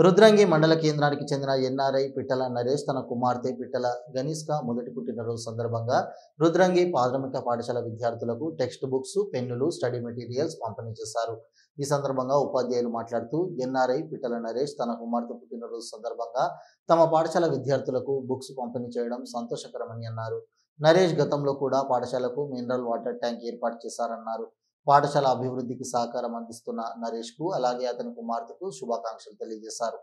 రుద్రంగి మండల కేంద్రానికి చెందిన ఎన్ఆర్ఐ పిట్టల నరేష్ తన కుమార్తె పిట్టల గనిష్క మొదటి పుట్టినరోజు సందర్భంగా రుద్రంగి ప్రాథమిక పాఠశాల విద్యార్థులకు టెక్స్ట్ బుక్స్, పెన్నులు, స్టడీ మెటీరియల్స్ పంపిణీ చేశారు. ఈ సందర్భంగా ఉపాధ్యాయులు మాట్లాడుతూ ఎన్ఆర్ఐ పిట్టల నరేష్ తన కుమార్తె పుట్టినరోజు సందర్భంగా తమ పాఠశాల విద్యార్థులకు బుక్స్ పంపిణీ చేయడం సంతోషకరమని అన్నారు. నరేష్ గతంలో కూడా పాఠశాలకు మినరల్ వాటర్ ట్యాంక్ ఏర్పాటు చేశారన్నారు. పాఠశాల అభివృద్ధికి సహకారం అందిస్తున్న నరేష్కు అలాగే అతని కుమార్తెకు శుభాకాంక్షలు తెలియజేశారు.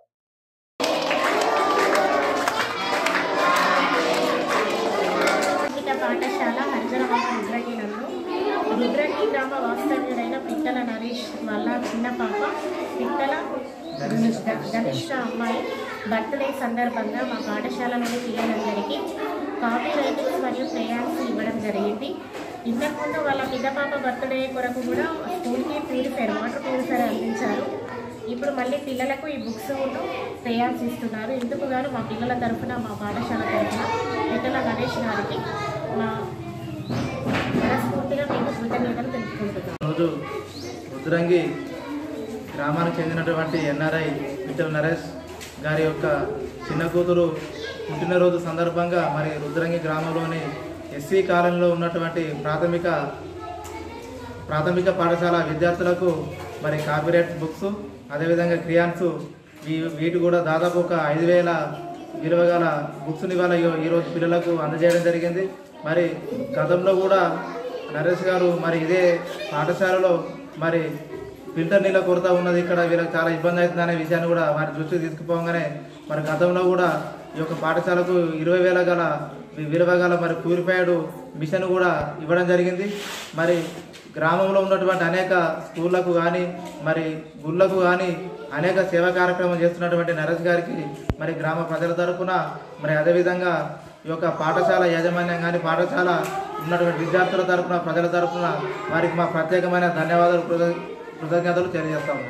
పాఠశాల హరిజనవాడ రుద్రంగి గ్రామ వాస్తవ్యుడైన పిట్టల నరేష్ వాళ్ళ చిన్న పాప పిట్టల గనిష్క అమ్మాయి బర్త్డే సందర్భంగా మా పాఠశాల నుండి పిల్లలందరికీ కాపీ రైటింగ్స్ మరియు క్రేయాన్స్ ఇవ్వడం జరిగింది. ఇంతకుముందు వాళ్ళ పెద్ద పాప బర్త్డే కొరకు కూడా స్కూల్కి వాటర్ ప్యూరిఫైర్ అందించారు. ఇప్పుడు మళ్ళీ పిల్లలకు ఈ బుక్స్ క్రేయాన్స్ ఇస్తున్నారు. ఇందుకు గాను మా పిల్లల తరఫున, మా పాఠశాల తరఫున పిట్టల గణేష్ గారికి మా మనస్ఫూర్తిగా మేము కృతజ్ఞతలు తెలుపుకుంటున్నాం. రోజు రుద్రంగి గ్రామానికి చెందినటువంటి ఎన్ఆర్ఐ పిట్టల నరేష్ గారి యొక్క చిన్న కూతురు పుట్టినరోజు సందర్భంగా మరి రుద్రంగి గ్రామంలోని ఎస్సీ కాలనీలో ఉన్నటువంటి ప్రాథమిక పాఠశాల విద్యార్థులకు మరి కాపీరైట్ బుక్స్, అదేవిధంగా క్రియాన్స్ వీటి కూడా దాదాపు ఒక 5,000 విలువ గల బుక్స్ని ఇవాళ ఈరోజు పిల్లలకు అందజేయడం జరిగింది. మరి గతంలో కూడా నరేష్ గారు మరి ఇదే పాఠశాలలో మరి ఫిల్టర్ నీళ్ళ కొరత ఉన్నది, ఇక్కడ వీళ్ళకి చాలా ఇబ్బంది అవుతుంది అనే విషయాన్ని కూడా వారి దృష్టికి తీసుకుపోగానే మరి గతంలో కూడా ఈ యొక్క పాఠశాలకు 20,000 గల విలువ గల మరి ప్యూరిఫైడ్ మిషన్ కూడా ఇవ్వడం జరిగింది. మరి గ్రామంలో ఉన్నటువంటి అనేక స్కూళ్లకు కానీ మరి గుళ్ళకు కానీ అనేక సేవా కార్యక్రమం చేస్తున్నటువంటి నరేష్ గారికి మరి గ్రామ ప్రజల తరఫున మరి అదేవిధంగా ఈ యొక్క పాఠశాల యాజమాన్యం కానీ పాఠశాల ఉన్నటువంటి విద్యార్థుల తరఫున, ప్రజల తరఫున వారికి మా ప్రత్యేకమైన ధన్యవాదాలు, కృతజ్ఞతలు తెలియజేస్తాము.